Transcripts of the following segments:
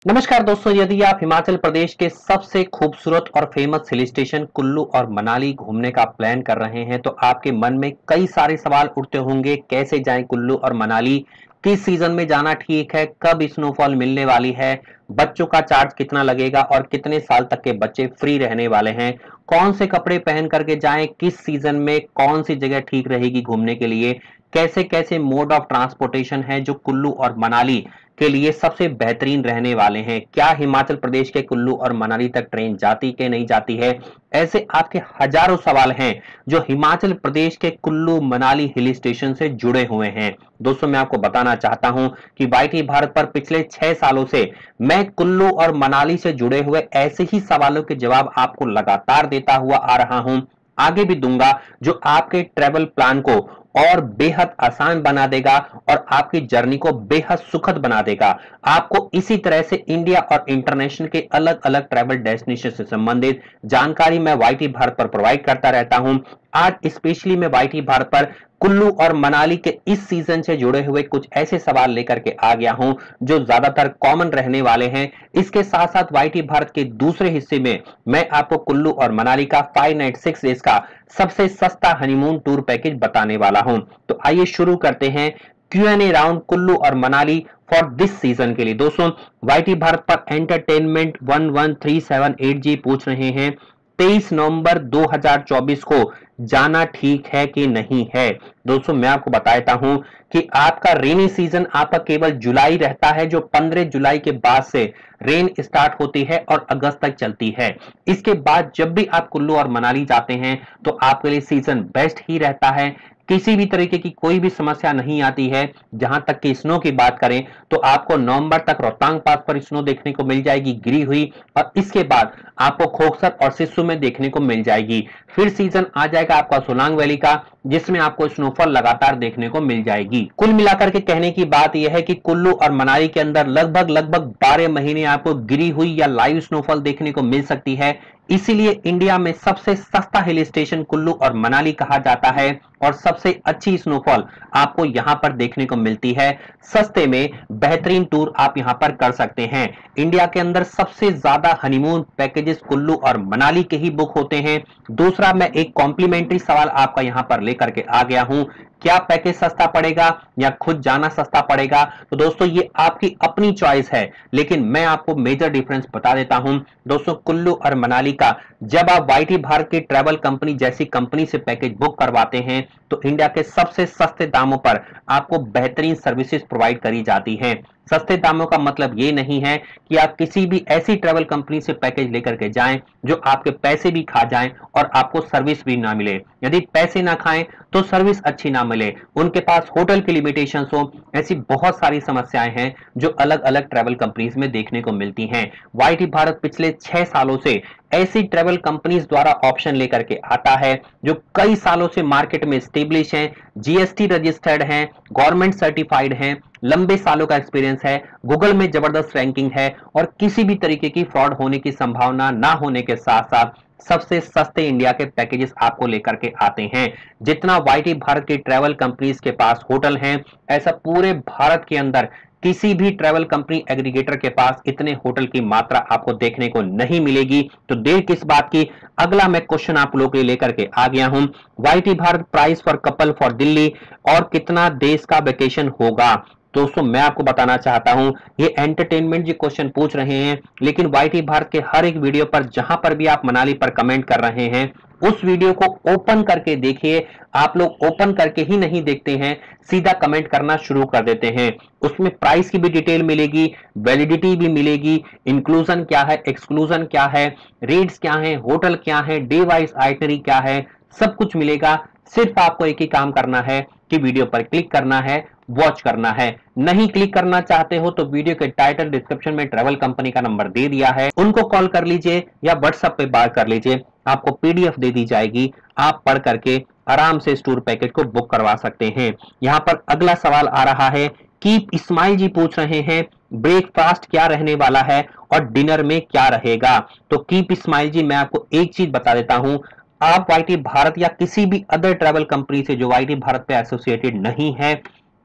नमस्कार दोस्तों, यदि आप हिमाचल प्रदेश के सबसे खूबसूरत और फेमस हिल स्टेशन कुल्लू और मनाली घूमने का प्लान कर रहे हैं तो आपके मन में कई सारे सवाल उठते होंगे। कैसे जाएं कुल्लू और मनाली, किस सीजन में जाना ठीक है, कब स्नोफॉल मिलने वाली है, बच्चों का चार्ज कितना लगेगा और कितने साल तक के बच्चे फ्री रहने वाले हैं, कौन से कपड़े पहन करके जाएं, किस सीजन में कौन सी जगह ठीक रहेगी घूमने के लिए, कैसे कैसे मोड ऑफ ट्रांसपोर्टेशन है जो कुल्लू और मनाली के लिए सबसे बेहतरीन रहने वाले हैं, क्या हिमाचल प्रदेश के कुल्लू और मनाली तक ट्रेन जाती के नहीं जाती है। ऐसे आपके हजारों सवाल हैं जो हिमाचल प्रदेश के कुल्लू मनाली हिल स्टेशन से जुड़े हुए हैं। दोस्तों, मैं आपको बताना चाहता हूं कि वाईटी भारत पर पिछले 6 सालों से मैं कुल्लू और मनाली से जुड़े हुए ऐसे ही सवालों के जवाब आपको लगातार देता हुआ आ रहा हूं, आगे भी दूंगा, जो आपके ट्रेवल प्लान को और बेहद आसान बना देगा और आपकी जर्नी को बेहद सुखद बना देगा। आपको इसी तरह से इंडिया और इंटरनेशनल के अलग अलग ट्रैवल डेस्टिनेशन से संबंधित जानकारी मैं वाईटी भारत पर प्रोवाइड करता रहता हूं। आज स्पेशली मैं वाईटी भारत पर कुल्लू और मनाली के इस सीजन से जुड़े हुए कुछ ऐसे सवाल लेकर के आ गया हूं जो ज्यादातर कॉमन रहने वाले हैं। इसके साथ साथ वाईटी भारत के दूसरे हिस्से में मैं आपको कुल्लू और मनाली का 5 नाइट 6 डेज का सबसे सस्ता हनीमून टूर पैकेज बताने वाला हूं। तो आइए शुरू करते हैं Q&A राउंड कुल्लू और मनाली फॉर दिस सीजन के लिए। दोस्तों, वाईटी भारत पर एंटरटेनमेंट 11378G पूछ रहे हैं 23 नवंबर 2024 को जाना ठीक है कि नहीं है। दोस्तों, मैं आपको बताता हूं कि आपका रेनी सीजन आपका केवल जुलाई रहता है, जो 15 जुलाई के बाद से रेन स्टार्ट होती है और अगस्त तक चलती है। इसके बाद जब भी आप कुल्लू और मनाली जाते हैं तो आपके लिए सीजन बेस्ट ही रहता है, किसी भी तरीके की कोई भी समस्या नहीं आती है। जहां तक कि स्नो की बात करें तो आपको नवंबर तक रोहतांग पास पर स्नो देखने को मिल जाएगी गिरी हुई, और इसके बाद आपको खोखसर और सिस्सू में देखने को मिल जाएगी। फिर सीजन आ जाएगा आपका सोलांग वैली का, जिसमें आपको स्नोफॉल लगातार देखने को मिल जाएगी। कुल मिलाकर के कहने की बात यह है कि कुल्लू और मनाली के अंदर लगभग 12 महीने आपको गिरी हुई या लाइव स्नोफॉल देखने को मिल सकती है। इसीलिए इंडिया में सबसे सस्ता हिल स्टेशन कुल्लू और मनाली कहा जाता है और सबसे अच्छी स्नोफॉल आपको यहां पर देखने को मिलती है। सस्ते में बेहतरीन टूर आप यहां पर कर सकते हैं। इंडिया के अंदर सबसे ज्यादा हनीमून पैकेजेस कुल्लू और मनाली के ही बुक होते हैं। दूसरा, मैं एक कॉम्प्लीमेंट्री सवाल आपका यहां पर लेकर के आ गया हूं, क्या पैकेज सस्ता पड़ेगा या खुद जाना सस्ता पड़ेगा। तो दोस्तों, ये आपकी अपनी चॉइस है, लेकिन मैं आपको मेजर डिफरेंस बता देता हूं। दोस्तों, कुल्लू और मनाली का जब आप वाईटी भारत की ट्रैवल कंपनी जैसी कंपनी से पैकेज बुक करवाते हैं तो इंडिया के सबसे सस्ते दामों पर आपको बेहतरीन सर्विसेज प्रोवाइड करी जाती हैं। सस्ते दामों का मतलब ये नहीं है कि आप किसी भी ऐसी ट्रैवल कंपनी से पैकेज लेकर के जाएं जो आपके पैसे भी खा जाएं और आपको सर्विस भी ना मिले। यदि पैसे ना खाएं तो सर्विस अच्छी ना मिले, उनके पास होटल की लिमिटेशंस हो, ऐसी बहुत सारी समस्याएं हैं जो अलग अलग ट्रैवल कंपनीज में देखने को मिलती हैं। वाईटी भारत पिछले 6 सालों से ऐसी ट्रैवल कंपनीज द्वारा ऑप्शन लेकर के आता है जो कई सालों से मार्केट में स्टेब्लिश हैं, जीएसटी रजिस्टर्ड हैं, गवर्नमेंट सर्टिफाइड हैं, लंबे सालों का एक्सपीरियंस है, गूगल में जबरदस्त रैंकिंग है और किसी भी तरीके की फ्रॉड होने की संभावना ना होने के साथ साथ सबसे सस्ते इंडिया के पैकेजेस आपको लेकर के आते हैं। जितना वाईटी भारत की ट्रैवल कंपनीज के पास होटल हैं, ऐसा पूरे भारत के अंदर किसी भी ट्रैवल कंपनी एग्रीगेटर के पास इतने होटल की मात्रा आपको देखने को नहीं मिलेगी। तो देर किस बात की, अगला मैं क्वेश्चन आप लोगों के लिए लेकर के आ गया हूं। YT Bharat price for couple for Delhi और कितना देश का वेकेशन होगा। दोस्तों, मैं आपको बताना चाहता हूं, ये एंटरटेनमेंट जी क्वेश्चन पूछ रहे हैं, लेकिन वाईटी भारत के हर एक वीडियो पर जहां पर भी आप मनाली पर कमेंट कर रहे हैं उस वीडियो को ओपन करके देखिए। आप लोग ओपन करके ही नहीं देखते हैं, सीधा कमेंट करना शुरू कर देते हैं। उसमें प्राइस की भी डिटेल मिलेगी, वैलिडिटी भी मिलेगी, इंक्लूजन क्या है, एक्सक्लूजन क्या है, रेट्स क्या है, होटल क्या है, डे वाइज आइटनरी क्या है, सब कुछ मिलेगा। सिर्फ आपको एक ही काम करना है कि वीडियो पर क्लिक करना है, वॉच करना है। नहीं क्लिक करना चाहते हो तो वीडियो के टाइटल डिस्क्रिप्शन में ट्रैवल कंपनी का नंबर दे दिया है, उनको कॉल कर लीजिए या व्हाट्सएप पे बात कर लीजिए, आपको पीडीएफ दे दी जाएगी, आप पढ़ करके आराम से इस टूर पैकेज को बुक करवा सकते हैं। यहां पर अगला सवाल आ रहा है, कीप इस्माइल जी पूछ रहे हैं ब्रेकफास्ट क्या रहने वाला है और डिनर में क्या रहेगा। तो कीप इस्माइल जी, मैं आपको एक चीज बता देता हूं, आप वाईटी भारत या किसी भी अदर ट्रैवल कंपनी से जो वाईटी भारत पे एसोसिएटेड नहीं है,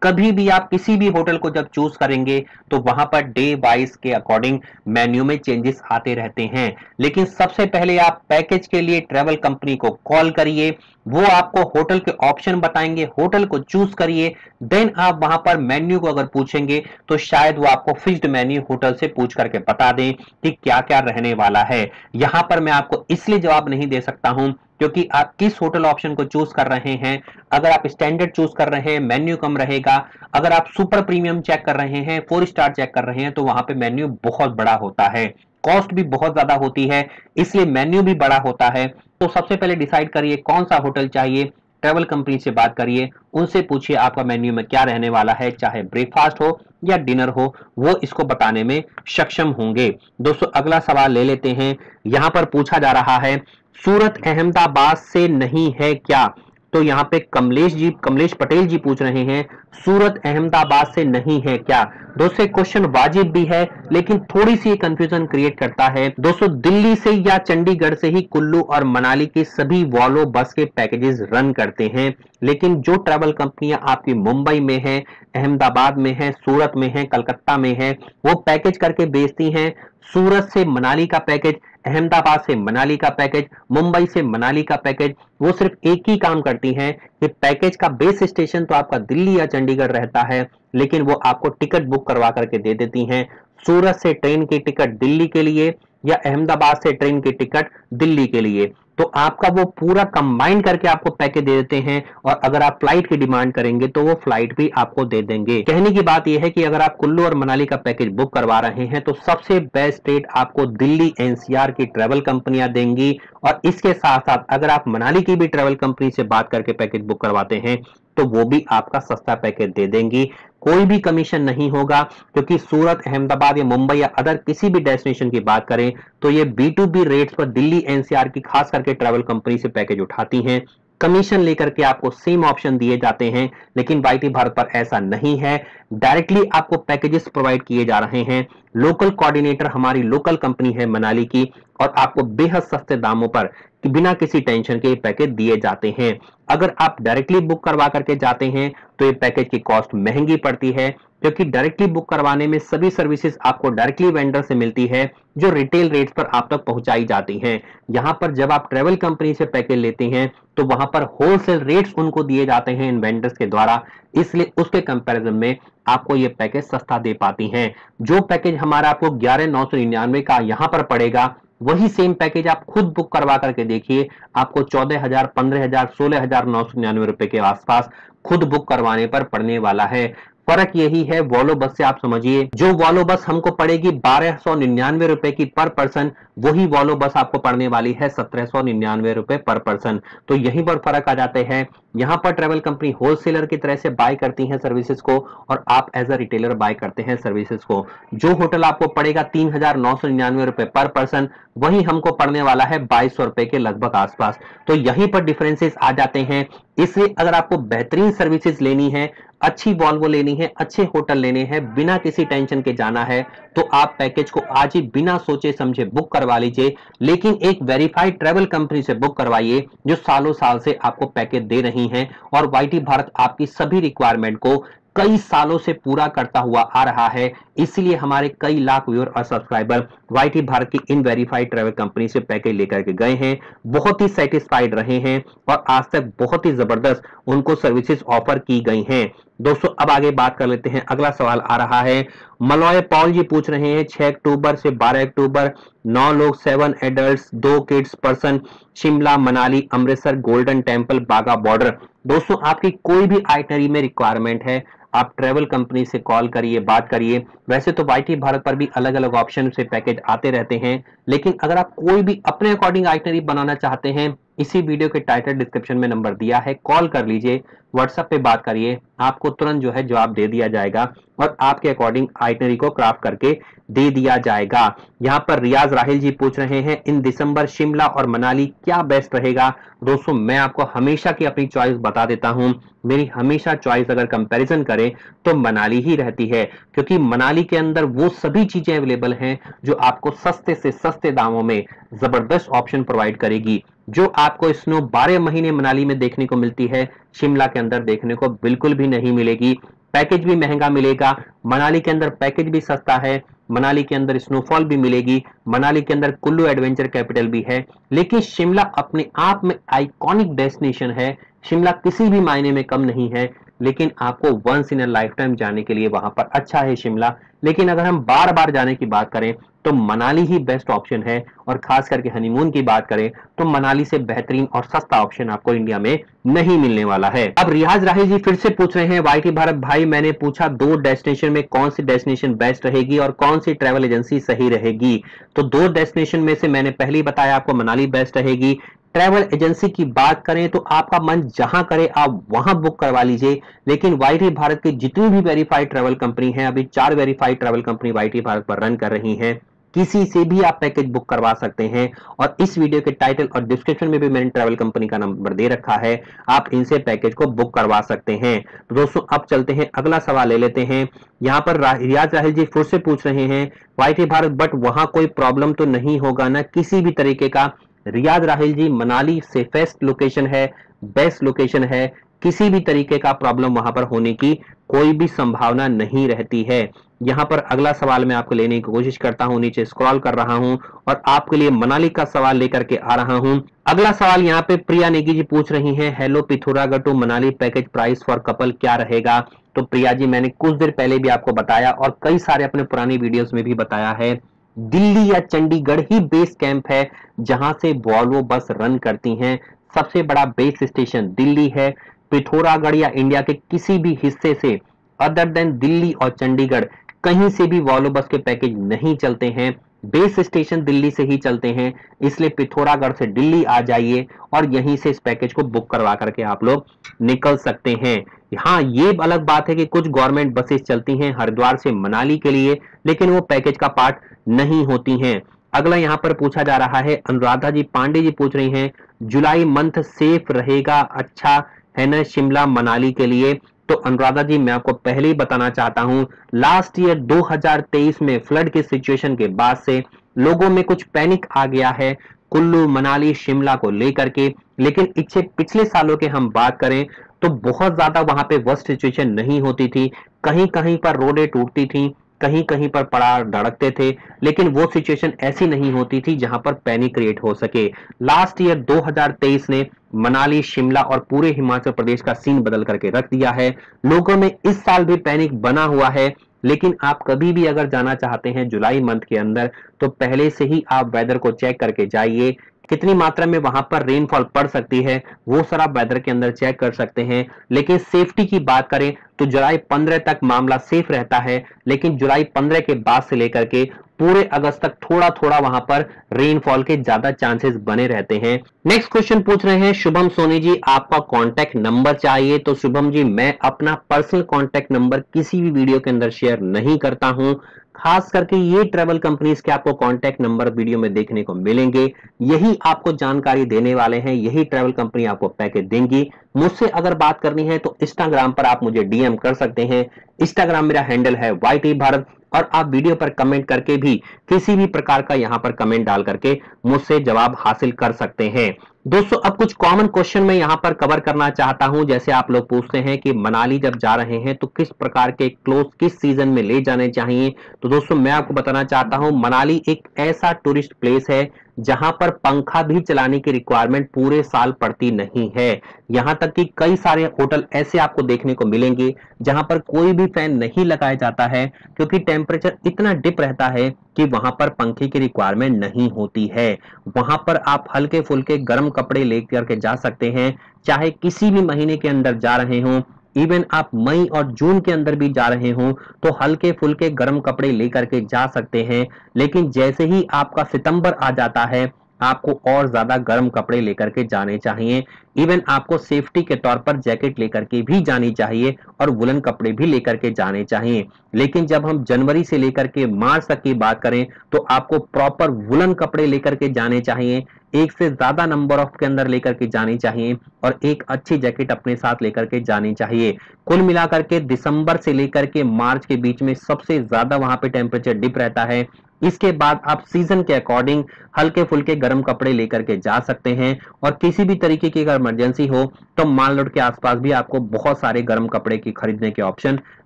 कभी भी आप किसी भी होटल को जब चूज करेंगे तो वहां पर डे वाइज के अकॉर्डिंग मेन्यू में चेंजेस आते रहते हैं। लेकिन सबसे पहले आप पैकेज के लिए ट्रैवल कंपनी को कॉल करिए, वो आपको होटल के ऑप्शन बताएंगे, होटल को चूज करिए। देन आप वहां पर मेन्यू को अगर पूछेंगे तो शायद वो आपको फिक्स्ड मेन्यू होटल से पूछ करके बता दें कि क्या क्या रहने वाला है। यहां पर मैं आपको इसलिए जवाब नहीं दे सकता हूं क्योंकि आप किस होटल ऑप्शन को चूज कर रहे हैं। अगर आप स्टैंडर्ड चूज कर रहे हैं मेन्यू कम रहेगा, अगर आप सुपर प्रीमियम चेक कर रहे हैं, 4 स्टार चेक कर रहे हैं तो वहां पे मेन्यू बहुत बड़ा होता है, कॉस्ट भी बहुत ज्यादा होती है, इसलिए मेन्यू भी बड़ा होता है। तो सबसे पहले डिसाइड करिए कौन सा होटल चाहिए, ट्रैवल कंपनी से बात करिए, उनसे पूछिए आपका मेन्यू में क्या रहने वाला है, चाहे ब्रेकफास्ट हो या डिनर हो, वो इसको बताने में सक्षम होंगे। दोस्तों अगला सवाल ले लेते हैं। यहां पर पूछा जा रहा है सूरत अहमदाबाद से नहीं है क्या? तो यहाँ पे कमलेश पटेल जी पूछ रहे हैं सूरत अहमदाबाद से नहीं है क्या? दोस्तों क्वेश्चन वाजिब भी है लेकिन थोड़ी सी कंफ्यूजन क्रिएट करता है। दोस्तों दिल्ली से या चंडीगढ़ से ही कुल्लू और मनाली के सभी वॉल्वो बस के पैकेजेस रन करते हैं, लेकिन जो ट्रैवल कंपनियां आपकी मुंबई में है, अहमदाबाद में है, सूरत में है, कलकत्ता में है, वो पैकेज करके बेचती हैं सूरत से मनाली का पैकेज, अहमदाबाद से मनाली का पैकेज, मुंबई से मनाली का पैकेज। वो सिर्फ एक ही काम करती हैं कि पैकेज का बेस स्टेशन तो आपका दिल्ली या चंडीगढ़ रहता है, लेकिन वो आपको टिकट बुक करवा करके दे देती हैं। सूरत से ट्रेन की टिकट दिल्ली के लिए या अहमदाबाद से ट्रेन की टिकट दिल्ली के लिए, तो आपका वो पूरा कंबाइन करके आपको पैकेज दे देते हैं। और अगर आप फ्लाइट की डिमांड करेंगे तो वो फ्लाइट भी आपको दे देंगे। कहने की बात यह है कि अगर आप कुल्लू और मनाली का पैकेज बुक करवा रहे हैं तो सबसे बेस्ट रेट आपको दिल्ली एनसीआर की ट्रैवल कंपनियां देंगी। और इसके साथ साथ अगर आप मनाली की भी ट्रैवल कंपनी से बात करके पैकेज बुक करवाते हैं तो वो भी आपका सस्ता पैकेज दे देंगी, कोई भी कमीशन नहीं होगा। क्योंकि सूरत, अहमदाबाद या मुंबई या अदर किसी भी डेस्टिनेशन की बात करें तो ये B2B रेट्स पर दिल्ली एनसीआर की खास करके ट्रैवल कंपनी से पैकेज उठाती हैं, कमीशन लेकर के आपको सेम ऑप्शन दिए जाते हैं। लेकिन वाईटी भारत पर ऐसा नहीं है, डायरेक्टली आपको पैकेजेस प्रोवाइड किए जा रहे हैं। लोकल कोऑर्डिनेटर हमारी लोकल कंपनी है मनाली की, और आपको बेहद सस्ते दामों पर कि बिना किसी टेंशन के पैकेज दिए जाते हैं। अगर आप डायरेक्टली बुक करवा करके जाते हैं तो ये पैकेज की कॉस्ट महंगी पड़ती है, क्योंकि डायरेक्टली बुक करवाने में सभी सर्विसेज आपको डायरेक्टली वेंडर से मिलती है जो रिटेल रेट्स पर आप तक पहुंचाई जाती हैं। यहां पर जब आप ट्रैवल कंपनी से पैकेज लेते हैं तो वहां पर होलसेल रेट्स उनको दिए जाते हैं इन वेंडर्स के द्वारा, इसलिए उसके कंपैरिजन में आपको ये पैकेज सस्ता दे पाती हैं। जो पैकेज हमारा आपको 11,999 का यहां पर पड़ेगा, वही सेम पैकेज आप खुद बुक करवा करके देखिए, आपको 14,000, 15,000, 16,999 रुपए के आसपास खुद बुक करवाने पर पड़ने वाला है। फर्क यही है वॉल्वो बस से। आप समझिए, जो वॉल्वो बस हमको पड़ेगी 1,299 रुपए की पर पर्सन, वही वॉल्वो बस आपको पड़ने वाली है 1,799 रुपए पर पर्सन। तो यहीं पर फर्क आ जाते हैं। यहां पर ट्रैवल कंपनी होलसेलर की तरह से बाय करती हैं सर्विसेज को, और आप एज अ रिटेलर बाय करते हैं सर्विसेज को। जो होटल आपको पड़ेगा 3,999 रुपए पर पर्सन, वही हमको पड़ने वाला है 2,200 रुपए के लगभग आसपास। तो यहीं पर डिफरेंसेस आ जाते हैं। इसलिए अगर आपको बेहतरीन सर्विसेज लेनी है, अच्छी वॉल्वो लेनी है, अच्छे होटल लेने हैं, बिना किसी टेंशन के जाना है, तो आप पैकेज को आज ही बिना सोचे समझे बुक करवा लीजिए। लेकिन एक वेरीफाइड ट्रैवल कंपनी से बुक करवाइए जो सालों साल से आपको पैकेज दे रही हैं, और वाईटी भारत आपकी सभी रिक्वायरमेंट को कई सालों से पूरा करता हुआ आ रहा है। इसलिए हमारे कई लाख व्यूअर और सब्सक्राइबर वाईटी भारत की इन वेरीफाइड ट्रैवल कंपनी से पैकेज लेकर के गए हैं, बहुत ही सेटिस्फाइड रहे हैं, और आज तक बहुत ही जबरदस्त उनको सर्विसेज ऑफर की गई हैं। दोस्तों अब आगे बात कर लेते हैं। अगला सवाल आ रहा है, मलॉय पॉल जी पूछ रहे हैं 6 अक्टूबर से 12 अक्टूबर 9 लोग 7 adults 2 kids person, Shimla, Manali, Amritsar, golden temple, बागा बॉर्डर। दोस्तों आपकी कोई भी आइटनरी में रिक्वायरमेंट है, आप ट्रैवल कंपनी से कॉल करिए, बात करिए। वैसे तो वाईटी भारत पर भी अलग अलग ऑप्शन से पैकेज आते रहते हैं, लेकिन अगर आप कोई भी अपने अकॉर्डिंग आइटनरी बनाना चाहते हैं, इसी वीडियो के टाइटल डिस्क्रिप्शन में नंबर दिया है, कॉल कर लीजिए, व्हाट्सएप पे बात करिए, आपको तुरंत जो है जवाब दे दिया जाएगा और आपके अकॉर्डिंग आइटनरी को क्राफ्ट करके दे दिया जाएगा। यहाँ पर रियाज राहिल जी पूछ रहे हैं इन दिसंबर शिमला और मनाली क्या बेस्ट रहेगा? दोस्तों मैं आपको हमेशा की अपनी चॉइस बता देता हूं, मेरी हमेशा चॉइस अगर कंपैरिजन करें तो मनाली ही रहती है, क्योंकि मनाली के अंदर वो सभी चीजें अवेलेबल हैं जो आपको सस्ते से सस्ते दामों में जबरदस्त ऑप्शन प्रोवाइड करेगी। जो आपको स्नो 12 महीने मनाली में देखने को मिलती है, शिमला के अंदर देखने को बिल्कुल भी नहीं मिलेगी। पैकेज भी महंगा मिलेगा। मनाली के अंदर पैकेज भी सस्ता है, मनाली के अंदर स्नोफॉल भी मिलेगी, मनाली के अंदर कुल्लू एडवेंचर कैपिटल भी है। लेकिन शिमला अपने आप में आइकॉनिक डेस्टिनेशन है, शिमला किसी भी मायने में कम नहीं है, लेकिन आपको once in a lifetime जाने के लिए वहां पर अच्छा है शिमला। लेकिन अगर हम बार बार जाने की बात करें तो मनाली ही बेस्ट ऑप्शन है, और खास करके हनीमून की बात करें तो मनाली से बेहतरीन और सस्ता ऑप्शन आपको इंडिया में नहीं मिलने वाला है। अब रियाज राही जी फिर से पूछ रहे हैं, वाईटी भारत भाई मैंने पूछा 2 डेस्टिनेशन में कौन सी डेस्टिनेशन बेस्ट रहेगी और कौन सी ट्रैवल एजेंसी सही रहेगी। तो 2 डेस्टिनेशन में से मैंने पहले बताया आपको मनाली बेस्ट रहेगी। ट्रैवल एजेंसी की बात करें तो आपका मन जहां करे आप वहां बुक करवा लीजिए, लेकिन वाईटी भारत की जितनी भी वेरीफाइड ट्रैवल कंपनी है, अभी 4 verified travel company YT Bharat पर रन कर रही हैं, किसी से भी आप पैकेज बुक करवा सकते हैं। और इस वीडियो के टाइटल और डिस्क्रिप्शन में भी मैंने ट्रैवल कंपनी का नंबर दे रखा है, आप इनसे पैकेज को बुक करवा सकते हैं। तो दोस्तों अब चलते हैं, अगला सवाल ले लेते हैं। यहाँ पर रियाज राहिल जी फिर से पूछ रहे हैं, वाईटी भारत बट वहां कोई प्रॉब्लम तो नहीं होगा ना किसी भी तरीके का। रियाज राहिल जी मनाली सेफेस्ट लोकेशन है, बेस्ट लोकेशन है, किसी भी तरीके का प्रॉब्लम वहां पर होने की कोई भी संभावना नहीं रहती है। यहां पर अगला सवाल मैं आपको लेने की कोशिश करता हूं, नीचे स्क्रॉल कर रहा हूं और आपके लिए मनाली का सवाल लेकर के आ रहा हूं। अगला सवाल यहां पे प्रिया नेगी जी पूछ रही हैं, hello Pithoragarh to Manali package price for couple क्या रहेगा। तो प्रिया जी मैंने कुछ देर पहले भी आपको बताया और कई सारे अपने पुरानी वीडियोस में भी बताया है, दिल्ली या चंडीगढ़ ही बेस कैंप है जहां से वॉल्वो बस रन करती हैं। सबसे बड़ा बेस स्टेशन दिल्ली है। पिथौरागढ़ या इंडिया के किसी भी हिस्से से अदर देन दिल्ली और चंडीगढ़ कहीं से भी वॉल्वो बस के पैकेज नहीं चलते हैं, बेस स्टेशन दिल्ली से ही चलते हैं। इसलिए पिथौरागढ़ से दिल्ली आ जाइए और यहीं से इस पैकेज को बुक करवा करके आप लोग निकल सकते हैं। हाँ, ये अलग बात है कि कुछ गवर्नमेंट बसेस चलती हैं हरिद्वार से मनाली के लिए, लेकिन वो पैकेज का पार्ट नहीं होती हैं। अगला यहाँ पर पूछा जा रहा है, अनुराधा जी पांडे जी पूछ रही हैं, जुलाई मंथ सेफ रहेगा, अच्छा है ना शिमला मनाली के लिए। तो अनुराधा जी मैं आपको पहले ही बताना चाहता हूं, लास्ट ईयर 2023 में फ्लड की सिचुएशन के बाद से लोगों में कुछ पैनिक आ गया है कुल्लू मनाली शिमला को लेकर के। लेकिन पिछले सालों के हम बात करें तो बहुत ज्यादा वहां पे वर्स्ट सिचुएशन नहीं होती थी, कहीं कहीं पर रोडें टूटती थी, कहीं कहीं पर पड़ाव धड़कते थे, लेकिन वो सिचुएशन ऐसी नहीं होती थी जहां पर पैनिक क्रिएट हो सके। लास्ट ईयर 2023 ने मनाली शिमला और पूरे हिमाचल प्रदेश का सीन बदल करके रख दिया है। लोगों में इस साल भी पैनिक बना हुआ है, लेकिन आप कभी भी अगर जाना चाहते हैं जुलाई मंथ के अंदर तो पहले से ही आप वेदर को चेक करके जाइए, कितनी मात्रा में वहां पर रेनफॉल पड़ सकती है वो सारा वेदर के अंदर चेक कर सकते हैं। लेकिन सेफ्टी की बात करें तो जुलाई 15 तक मामला सेफ रहता है, लेकिन जुलाई 15 के बाद से लेकर के पूरे अगस्त तक थोड़ा थोड़ा वहां पर रेनफॉल के ज्यादा चांसेस बने रहते हैं। नेक्स्ट क्वेश्चन पूछ रहे हैं शुभम सोनी जी, आपका कांटेक्ट नंबर चाहिए। तो शुभम जी मैं अपना पर्सनल कांटेक्ट नंबर किसी भी वीडियो के अंदर शेयर नहीं करता हूं, खास करके ये ट्रैवल कंपनीज के आपको कांटेक्ट नंबर वीडियो में देखने को मिलेंगे, यही आपको जानकारी देने वाले हैं, यही ट्रैवल कंपनी आपको पैकेज देंगी। मुझसे अगर बात करनी है तो इंस्टाग्राम पर आप मुझे डीएम कर सकते हैं, इंस्टाग्राम मेरा हैंडल है वाईटी भारत, और आप वीडियो पर कमेंट करके भी किसी भी प्रकार का यहां पर कमेंट डाल करके मुझसे जवाब हासिल कर सकते हैं। दोस्तों अब कुछ कॉमन क्वेश्चन मैं यहां पर कवर करना चाहता हूं। जैसे आप लोग पूछते हैं कि मनाली जब जा रहे हैं तो किस प्रकार के क्लोथ किस सीजन में ले जाने चाहिए। तो दोस्तों मैं आपको बताना चाहता हूं, मनाली एक ऐसा टूरिस्ट प्लेस है जहां पर पंखा भी चलाने की रिक्वायरमेंट पूरे साल पड़ती नहीं है। यहां तक कि कई सारे होटल ऐसे आपको देखने को मिलेंगे जहां पर कोई भी फैन नहीं लगाया जाता है, क्योंकि टेम्परेचर इतना डिप रहता है कि वहां पर पंखे की रिक्वायरमेंट नहीं होती है। वहां पर आप हल्के फुल्के गर्म कपड़े लेकर के जा सकते हैं, चाहे किसी भी महीने के अंदर जा रहे हों, इवन आप मई और जून के अंदर भी जा रहे हों तो हल्के फुल्के गर्म कपड़े लेकर के जा सकते हैं। लेकिन जैसे ही आपका सितंबर आ जाता है आपको और ज्यादा गर्म कपड़े लेकर के जाने चाहिए। इवन आपको सेफ्टी के तौर पर जैकेट लेकर के भी जानी चाहिए और वुलन कपड़े भी लेकर के जाने चाहिए। लेकिन जब हम जनवरी से लेकर के मार्च तक की बात करें तो आपको प्रॉपर वुलन कपड़े लेकर के जाने चाहिए, एक से ज्यादा नंबर ऑफ के अंदर लेकर के जानी चाहिए और एक अच्छी जैकेट अपने साथ लेकर के जानी चाहिए। कुल मिलाकर के दिसंबर से लेकर के मार्च के बीच में सबसे ज्यादा वहां पे टेम्परेचर डिप रहता है। इसके बाद आप सीजन के अकॉर्डिंग हल्के फुल्के गर्म कपड़े लेकर के जा सकते हैं, और किसी भी तरीके की अगर इमरजेंसी हो तो माल रोड के आसपास भी आपको बहुत सारे गर्म कपड़े की खरीदने के ऑप्शन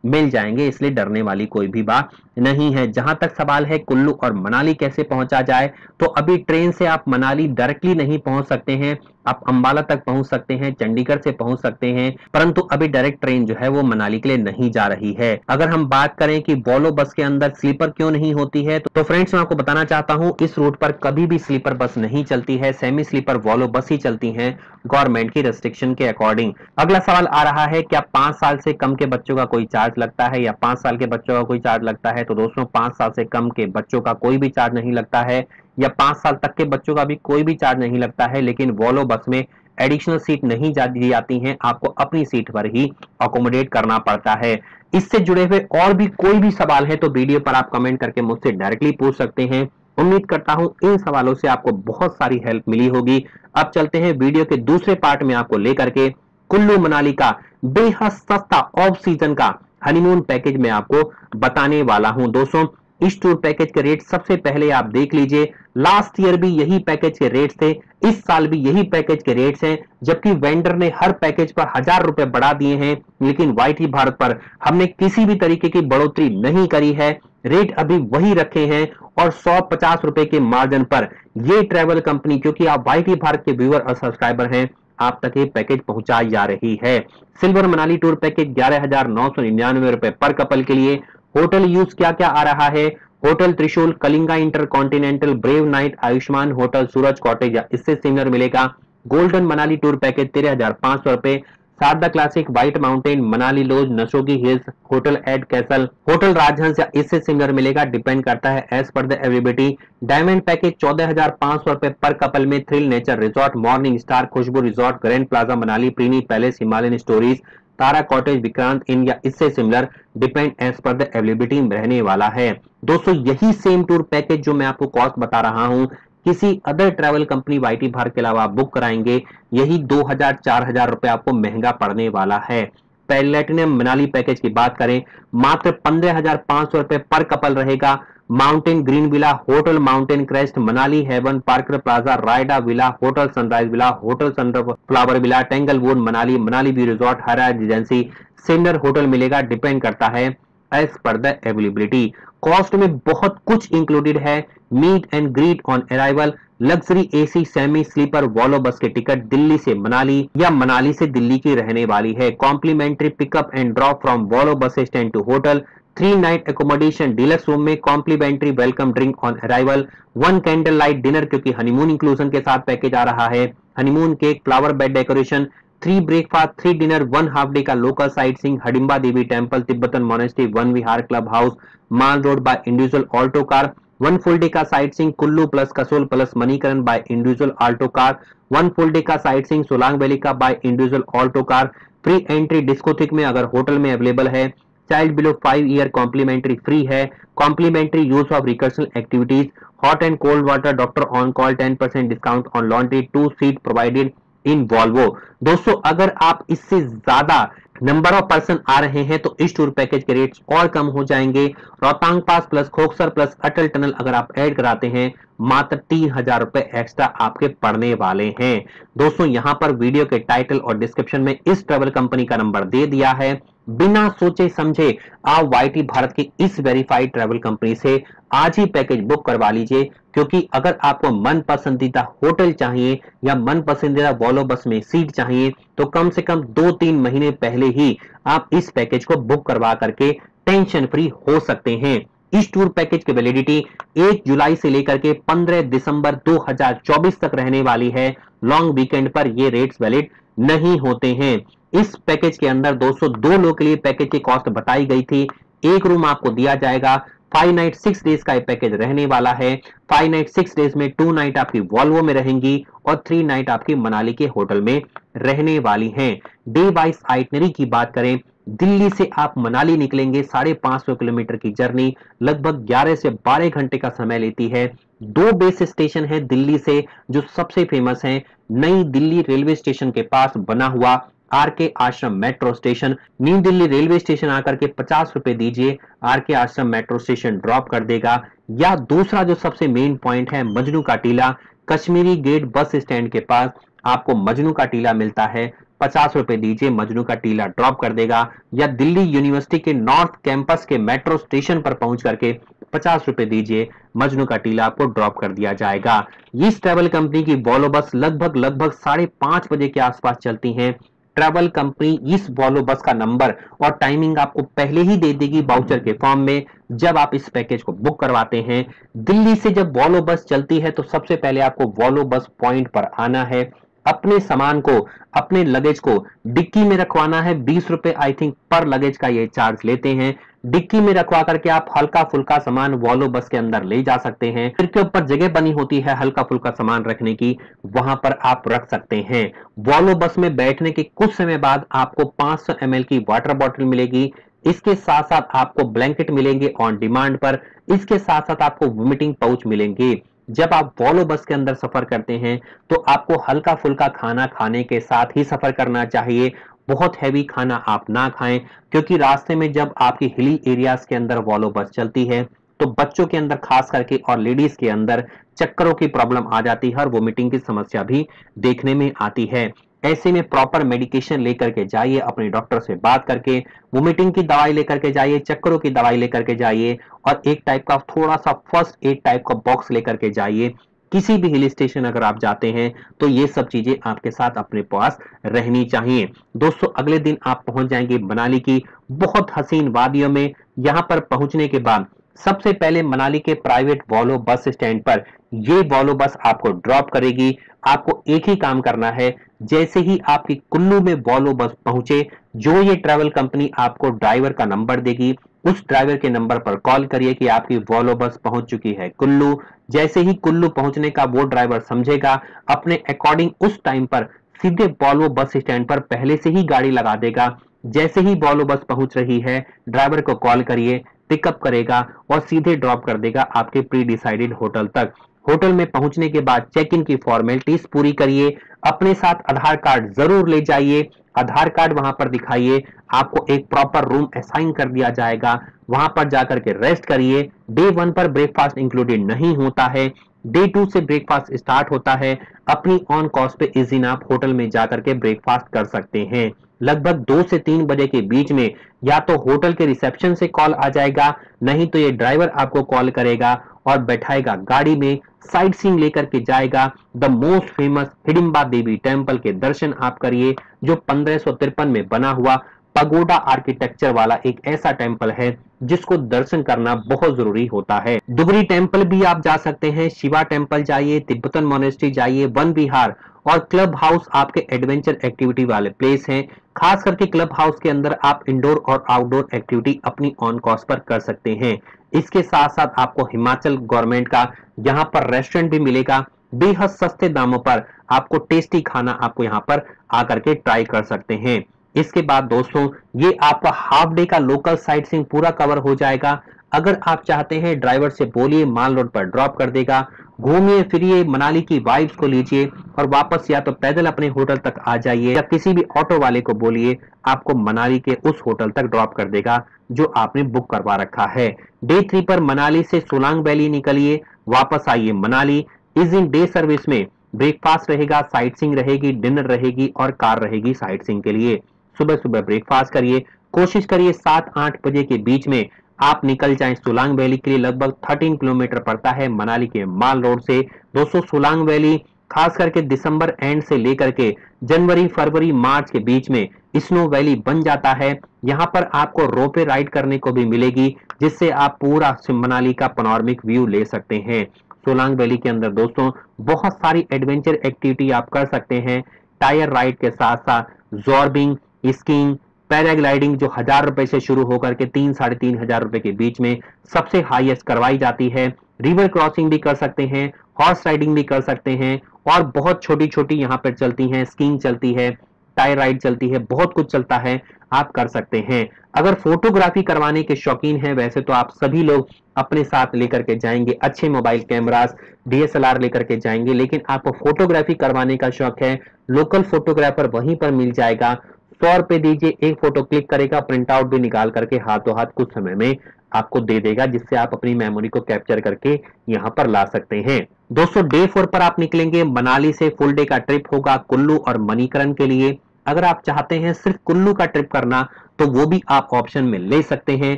मिल जाएंगे, इसलिए डरने वाली कोई भी बात नहीं है। जहां तक सवाल है कुल्लू और मनाली कैसे पहुंचा जाए, तो अभी ट्रेन से आप मनाली डायरेक्टली नहीं पहुंच सकते हैं, आप अंबाला तक पहुंच सकते हैं, चंडीगढ़ से पहुंच सकते हैं, परंतु अभी डायरेक्ट ट्रेन जो है वो मनाली के लिए नहीं जा रही है। अगर हम बात करें कि वोल्वो बस के अंदर स्लीपर क्यों नहीं होती है, तो फ्रेंड्स मैं आपको बताना चाहता हूं इस रूट पर कभी भी स्लीपर बस नहीं चलती है, सेमी स्लीपर वोल्वो बस ही चलती है गवर्नमेंट की रेस्ट्रिक्शन के अकॉर्डिंग। अगला सवाल आ रहा है, क्या 5 साल से कम के बच्चों का कोई चार्ज लगता है या 5 साल के बच्चों का कोई चार्ज लगता है? तो दोस्तों 5 साल से कम के बच्चों का कोई भी चार्ज नहीं लगता है, या 5 साल तक के बच्चों का भी कोई भी चार्ज नहीं लगता है, लेकिन वोल्वो बस में एडिशनल सीट नहीं दी जाती हैं, आपको अपनी सीट पर ही अकोमोडेट करना पड़ता है। इससे जुड़े हुए और भी कोई भी सवाल है तो वीडियो पर आप कमेंट करके मुझसे डायरेक्टली पूछ सकते हैं। उम्मीद करता हूं इन सवालों से आपको बहुत सारी हेल्प मिली होगी। अब चलते हैं वीडियो के दूसरे पार्ट में आपको लेकर के कुल्लू मनाली का बेहद सस्ता ऑफ सीजन का हनीमून पैकेज में आपको बताने वाला हूं। दोस्तों इस टूर पैकेज के रेट सबसे पहले आप देख लीजिए, लास्ट ईयर भी यही पैकेज के रेट्स थे, इस साल भी यही पैकेज के रेट्स हैं, जबकि वेंडर ने हर पैकेज पर 1000 रुपए बढ़ा दिए हैं, लेकिन वाईटी भारत पर हमने किसी भी तरीके की बढ़ोतरी नहीं करी है, रेट अभी वही रखे हैं, और 150 रुपए के मार्जिन पर ये ट्रैवल कंपनी, क्योंकि आप वाईटी भारत के व्यूअर और सब्सक्राइबर हैं, आप तक ये पैकेज पहुंचाई जा रही है। सिल्वर मनाली टूर पैकेज 11,999 रुपए पर कपल के लिए। होटल यूज क्या क्या आ रहा है? Hotel Trishul, Kalinga intercontinental, brave knight, Ayushman hotel, Suraj cottage या इससे सिमिलर मिलेगा। गोल्डन मनाली टूर पैकेज 13,500 रुपए। Sharda classic, white mountain, Manali lodge, Nasogi hills, hotel एड कैसल, होटल राजहंस या इससे सिमिलर मिलेगा, डिपेंड करता है एज पर द अवेलेबिलिटी। डायमंड पैकेज 14,500 रुपए पर कपल में। Thrill nature resort, morning star, Khushboo resort, grand plaza Manali, प्रीनी palace, Himalayan stories, Tara cottage, Vikrant inn या इससे सिमिलर, डिपेंड एज पर द अवेलेबिलिटी रहने वाला है। दोस्तों यही सेम टूर पैकेज जो मैं आपको कॉस्ट बता रहा हूं, किसी other travel company YT Bharat के अलावा आप बुक कराएंगे, यही 2,000-4,000 रुपए आपको महंगा पड़ने वाला है। प्लेटिनम मनाली पैकेज की बात करें, मात्र 15,500 रुपए पर कपल रहेगा। Mountain green villa, hotel mountain crest, Manali haven, Parker plaza, रायडा villa, hotel sunrise villa, hotel sunflower villa, Tanglewood Manali, Manali view resort, high rise agency, similar hotel मिलेगा, डिपेंड करता है एज पर द अवेलेबिलिटी। कॉस्ट में बहुत कुछ इंक्लूडेड है, meet and greet on arrival, luxury AC semi sleeper Volvo bus के ticket Delhi से मनाली या मनाली से दिल्ली की रहने वाली है। Complimentary pickup and drop from Volvo bus stand to hotel, 3 night accommodation deluxe room में, complimentary welcome drink on arrival, 1 candle light dinner क्योंकि हनीमून इंक्लूजन के साथ पैकेज आ रहा है, honeymoon cake, flower bed decoration, 3 breakfast, 3 dinner, 1 half day का local sightseeing, Hadimba Devi temple, Tibetan monastery, 1 Vihar club house, mall road by individual Alto car, 1 full day का sightseeing Kullu plus Kasol plus Manikaran by individual Alto car, 1 full day का sightseeing Solang valley का by individual Alto car, free entry discotheque में अगर hotel में available है, child below 5 year complimentary free है, complimentary use of recreational activities, hot and cold water, doctor on call, 10% discount on laundry, 2 seat provided in Volvo. दोस्तों अगर आप इससे ज्यादा नंबर ऑफ पर्सन आ रहे हैं तो इस टूर पैकेज के रेट्स और कम हो जाएंगे। रोहतांग पास प्लस खोखसर प्लस अटल टनल अगर आप ऐड कराते हैं, मात्र 3,000 रुपए एक्स्ट्रा आपके पड़ने वाले हैं। दोस्तों यहां पर वीडियो के टाइटल और डिस्क्रिप्शन में इस ट्रैवल कंपनी का नंबर दे दिया है, बिना सोचे समझे आप वाईटी भारत की इस वेरीफाइड ट्रैवल कंपनी से आज ही पैकेज बुक करवा लीजिए, क्योंकि अगर आपको मन पसंदीदा होटल चाहिए या मन पसंदीदा वॉल्वो बस में सीट चाहिए तो कम से कम 2-3 महीने पहले ही आप इस पैकेज को बुक करवा करके टेंशन फ्री हो सकते हैं। इस टूर पैकेज की वैलिडिटी 1 जुलाई से लेकर के 15 दिसंबर 2024 तक रहने वाली है। लॉन्ग वीकेंड पर ये रेट्स वैलिड नहीं होते हैं। इस पैकेज के अंदर 202 लोगों के लिए पैकेज की कॉस्ट बताई गई थी। एक रूम आपको दिया जाएगा, 5 नाइट 6 डेज का पैकेज रहने वाला है। 5 नाइट 6 डेज में 2 नाइट आपकी वॉल्वो में रहेंगी और 3 नाइट आपकी मनाली के होटल में रहने वाली हैं। डे वाइज आइटनरी की बात करें, दिल्ली से आप मनाली निकलेंगे, 550 किलोमीटर की जर्नी लगभग 11 से 12 घंटे का समय लेती है। 2 बेस स्टेशन है दिल्ली से जो सबसे फेमस है, नई दिल्ली रेलवे स्टेशन के पास बना हुआ आरके आश्रम metro station. New Delhi railway station आकर के 50 रुपए दीजिए, आरके आश्रम मेट्रो स्टेशन ड्रॉप कर देगा। या दूसरा जो सबसे मेन पॉइंट है मजनू का टीला, कश्मीरी गेट बस स्टैंड के पास आपको मजनू का टीला मिलता है, 50 रुपए दीजिए मजनू का टीला ड्रॉप कर देगा। या दिल्ली यूनिवर्सिटी के नॉर्थ कैंपस के मेट्रो स्टेशन पर पहुंच करके 50 रुपए दीजिए मजनू का टीला आपको ड्रॉप कर दिया जाएगा। इस ट्रैवल कंपनी की वॉल्वो बस लगभग 5:30 बजे के आसपास चलती हैं। ट्रैवल कंपनी इस वॉल्वो बस का नंबर और टाइमिंग आपको पहले ही दे देगी वाउचर के फॉर्म में जब आप इस पैकेज को बुक करवाते हैं। दिल्ली से जब वॉल्वो बस चलती है तो सबसे पहले आपको वॉल्वो बस पॉइंट पर आना है, अपने सामान को, अपने लगेज को डिक्की में रखवाना है। 20 रुपए आई थिंक पर लगेज का ये चार्ज लेते हैं। डिक्की में रखवा करके आप हल्का फुल्का सामान वॉल्वो बस के अंदर ले जा सकते हैं। सिर के ऊपर जगह बनी होती है हल्का फुल्का सामान रखने की, वहां पर आप रख सकते हैं। वॉल्वो बस में बैठने के कुछ समय बाद आपको 500 ml की वाटर बॉटल मिलेगी। इसके साथ साथ आपको ब्लैंकेट मिलेंगे ऑन डिमांड पर। इसके साथ साथ आपको वोमिटिंग पाउच मिलेंगे। जब आप वॉल्वो बस के अंदर सफर करते हैं तो आपको हल्का फुल्का खाना खाने के साथ ही सफर करना चाहिए। बहुत हैवी खाना आप ना खाएं, क्योंकि रास्ते में जब आपकी हिली एरियाज के अंदर वॉल्वो बस चलती है तो बच्चों के अंदर खास करके और लेडीज के अंदर चक्करों की प्रॉब्लम आ जाती है और वोमिटिंग की समस्या भी देखने में आती है। ऐसे में प्रॉपर मेडिकेशन लेकर के जाइए, अपने डॉक्टर से बात करके वोमिटिंग की दवाई लेकर के जाइए, चक्करों की दवाई लेकर के जाइए और एक टाइप का थोड़ा सा फर्स्ट एड टाइप का बॉक्स लेकर के जाइए। किसी भी हिल स्टेशन अगर आप जाते हैं तो ये सब चीजें आपके साथ अपने पास रहनी चाहिए। दोस्तों अगले दिन आप पहुंच जाएंगे मनाली की बहुत हसीन वादियों में। यहां पर पहुंचने के बाद सबसे पहले मनाली के प्राइवेट वॉल्वो बस स्टैंड पर ये वॉल्वो बस आपको ड्रॉप करेगी। आपको एक ही काम करना है, जैसे ही आपकी कुल्लू में वॉल्वो बस पहुंचे, जो ये ट्रैवल कंपनी आपको ड्राइवर का नंबर देगी उस ड्राइवर के नंबर पर कॉल करिए कि आपकी वॉल्वो बस पहुंच चुकी है कुल्लू। जैसे ही कुल्लू पहुंचने का वो ड्राइवर समझेगा, अपने अकॉर्डिंग उस टाइम पर सीधे वॉल्वो बस स्टैंड पर पहले से ही गाड़ी लगा देगा। जैसे ही वॉल्वो बस पहुंच रही है ड्राइवर को कॉल करिए, पिकअप करेगा और सीधे ड्रॉप कर देगा आपके प्री डिसाइडेड होटल तक। होटल में पहुंचने के बाद चेक इन की फॉर्मेलिटीज पूरी करिए। अपने साथ आधार कार्ड जरूर ले जाइए, आधार कार्ड वहां पर दिखाइए। आपको एक प्रॉपर रूम असाइन कर दिया जाएगा, वहां पर जाकर के रेस्ट करिए। डे 1 पर ब्रेकफास्ट इंक्लूडेड नहीं होता है, डे 2 से ब्रेकफास्ट स्टार्ट होता है। अपनी ऑन कॉस्ट पे इस दिन आप होटल में जाकर के ब्रेकफास्ट कर सकते हैं। लगभग 2 से 3 बजे के बीच में या तो होटल के रिसेप्शन से कॉल आ जाएगा, नहीं तो ये ड्राइवर आपको कॉल करेगा और बैठाएगा गाड़ी में, साइट सीइंग लेकर के जाएगा। The most famous Hidimba Devi temple के दर्शन आप करिए, जो 1553 में बना हुआ पगोडा आर्किटेक्चर वाला एक ऐसा टेम्पल है जिसको दर्शन करना बहुत जरूरी होता है। डुगरी टेम्पल भी आप जा सकते हैं, शिवा टेम्पल जाइए, तिब्बतन मोनेस्ट्री जाइए, वन विहार और क्लब हाउस आपके एडवेंचर एक्टिविटी वाले प्लेस हैं। खास करके क्लब हाउस के अंदर आप इंडोर और आउटडोर एक्टिविटी अपनी ऑन कॉस्ट पर कर सकते हैं। इसके साथ साथ आपको हिमाचल गवर्नमेंट का यहाँ पर रेस्टोरेंट भी मिलेगा, बेहद सस्ते दामों पर आपको टेस्टी खाना आपको यहाँ पर आकर के ट्राई कर सकते हैं। इसके बाद दोस्तों ये आपका हाफ डे का लोकल साइट सीइंग पूरा कवर हो जाएगा। अगर आप चाहते हैं ड्राइवर से बोलिए माल रोड पर ड्रॉप कर देगा, घूमिए फिरिए, मनाली की वाइब्स को लीजिए और वापस या तो पैदल अपने होटल तक आ जाइए या किसी भी ऑटो वाले को बोलिए आपको मनाली के उस होटल तक ड्रॉप कर देगा जो आपने बुक करवा रखा है। डे 3 पर मनाली से सोलांग वैली निकलिए, वापस आइए मनाली। इस दिन डे सर्विस में ब्रेकफास्ट रहेगा, साइट सीइंग रहेगी, डिनर रहेगी और कार रहेगी साइट सीइंग के लिए। सुबह सुबह ब्रेकफास्ट करिए, कोशिश करिए 7-8 बजे के बीच में आप निकल जाएं सोलांग वैली के लिए। लगभग 13 किलोमीटर पड़ता है मनाली के माल रोड से। दोस्तों सोलांग वैली खास करके दिसंबर एंड से लेकर के जनवरी फरवरी मार्च के बीच में स्नो वैली बन जाता है। यहाँ पर आपको रोपे राइड करने को भी मिलेगी, जिससे आप पूरा मनाली का पैनोरामिक व्यू ले सकते हैं। सोलांग वैली के अंदर दोस्तों बहुत सारी एडवेंचर एक्टिविटी आप कर सकते हैं। टायर राइड के साथ साथ जॉर्बिंग, स्कीइंग, पैराग्लाइडिंग जो 1000 रुपए से शुरू होकर के 3-3.5 हजार रुपए के बीच में सबसे हाईएस्ट करवाई जाती है। रिवर क्रॉसिंग भी कर सकते हैं, हॉर्स राइडिंग भी कर सकते हैं और बहुत छोटी छोटी यहाँ पर चलती हैं, स्कीइंग चलती है, टायर राइड चलती है, बहुत कुछ चलता है, आप कर सकते हैं। अगर फोटोग्राफी करवाने के शौकीन हैं, वैसे तो आप सभी लोग अपने साथ लेकर के जाएंगे अच्छे मोबाइल कैमरास, डीएसएलआर लेकर के जाएंगे, लेकिन आपको फोटोग्राफी करवाने का शौक है, लोकल फोटोग्राफर वहीं पर मिल जाएगा। 100 रुपए दीजिए, एक फोटो क्लिक करेगा, प्रिंट आउट भी निकाल करके हाथों हाथ कुछ समय में आपको दे देगा, जिससे आप अपनी मेमोरी को कैप्चर करके यहाँ पर ला सकते हैं। दोस्तों डे 4 पर आप निकलेंगे। मनाली से फुल डे का ट्रिप होगा कुल्लू और मणिकरण के लिए। अगर आप चाहते हैं सिर्फ कुल्लू का ट्रिप करना तो वो भी आप ऑप्शन में ले सकते हैं,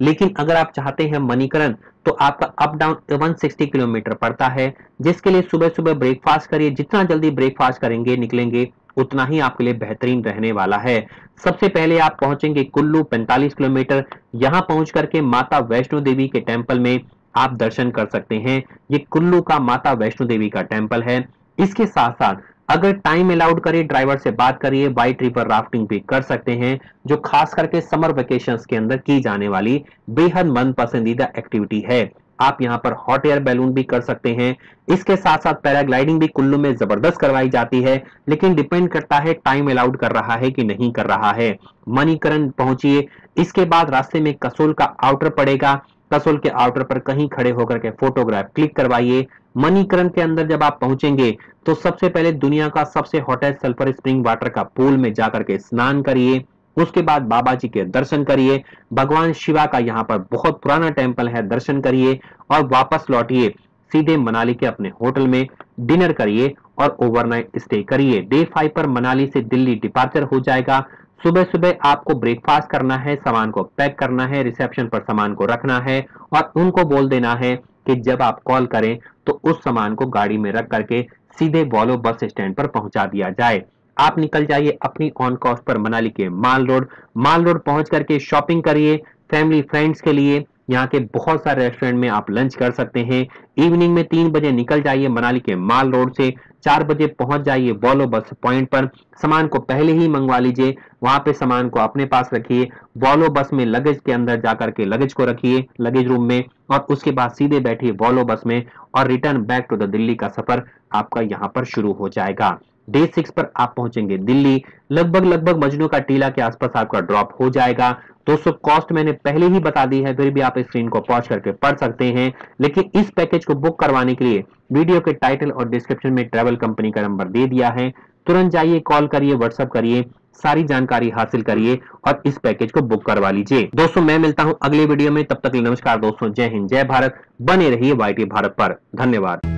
लेकिन अगर आप चाहते हैं मणिकरण तो आपका अप डाउन 160 किलोमीटर पड़ता है, जिसके लिए सुबह सुबह ब्रेकफास्ट करिए। जितना जल्दी ब्रेकफास्ट करेंगे निकलेंगे उतना ही आपके लिए बेहतरीन रहने वाला है। सबसे पहले आप पहुंचेंगे कुल्लू 45 किलोमीटर। यहां पहुंच करके माता वैष्णो देवी के टेम्पल में आप दर्शन कर सकते हैं। ये कुल्लू का माता वैष्णो देवी का टेम्पल है। इसके साथ साथ अगर टाइम अलाउड करिए, ड्राइवर से बात करिए, व्हाइट रिवर राफ्टिंग भी कर सकते हैं, जो खास करके समर वेकेशंस के अंदर की जाने वाली बेहद मन पसंदीदा एक्टिविटी है। आप यहाँ पर हॉट एयर बैलून भी कर सकते हैं। इसके साथ साथ पैराग्लाइडिंग भी कुल्लू में जबरदस्त करवाई जाती है, लेकिन डिपेंड करता है टाइम अलाउड कर रहा है कि नहीं कर रहा है। मणिकरण पहुंचिए। इसके बाद रास्ते में कसोल का आउटर पड़ेगा। कसोल के आउटर पर कहीं खड़े होकर के फोटोग्राफ क्लिक करवाइए। मणिकरण के अंदर जब आप पहुंचेंगे तो सबसे पहले दुनिया का सबसे हॉटेस्ट सल्फर स्प्रिंग वाटर का पूल में जाकर के स्नान करिए। उसके बाद बाबा जी के दर्शन करिए। भगवान शिवा का यहाँ पर बहुत पुराना टेम्पल है, दर्शन करिए और वापस लौटिए। सीधे मनाली के अपने होटल में डिनर करिए और ओवरनाइट स्टे करिए। डे 5 पर मनाली से दिल्ली डिपार्चर हो जाएगा। सुबह सुबह आपको ब्रेकफास्ट करना है, सामान को पैक करना है, रिसेप्शन पर सामान को रखना है और उनको बोल देना है कि जब आप कॉल करें तो उस सामान को गाड़ी में रख करके सीधे वॉल्वो बस स्टैंड पर पहुंचा दिया जाए। आप निकल जाइए अपनी ऑन कॉस्ट पर मनाली के माल रोड पहुंच करके शॉपिंग करिए। फैमिली फ्रेंड्स के लिए यहाँ के बहुत सारे रेस्टोरेंट में आप लंच कर सकते हैं। इवनिंग में 3 बजे निकल जाइए मनाली के माल रोड से। 4 बजे पहुंच जाइए वॉल्वो बस पॉइंट पर। सामान को पहले ही मंगवा लीजिए, वहां पे सामान को अपने पास रखिए। वॉल्वो बस में लगेज के अंदर जाकर के लगेज को रखिए लगेज रूम में, और उसके बाद सीधे बैठिए वॉल्वो बस में और return back to the Delhi का सफर आपका यहाँ पर शुरू हो जाएगा। डे 6 पर आप पहुंचेंगे दिल्ली। लगभग मजनू का टीला के आसपास आपका ड्रॉप हो जाएगा। दोस्तों कॉस्ट मैंने पहले ही बता दी है, फिर भी आप स्क्रीन को पॉज करके पढ़ सकते हैं। लेकिन इस पैकेज को बुक करवाने के लिए वीडियो के टाइटल और डिस्क्रिप्शन में ट्रैवल कंपनी का नंबर दे दिया है। तुरंत जाइए, कॉल करिए, व्हाट्सएप करिए, सारी जानकारी हासिल करिए और इस पैकेज को बुक करवा लीजिए। दोस्तों मैं मिलता हूं अगले वीडियो में, तब तक के लिए नमस्कार दोस्तों, जय हिंद जय भारत। बने रहिए YT भारत पर। धन्यवाद।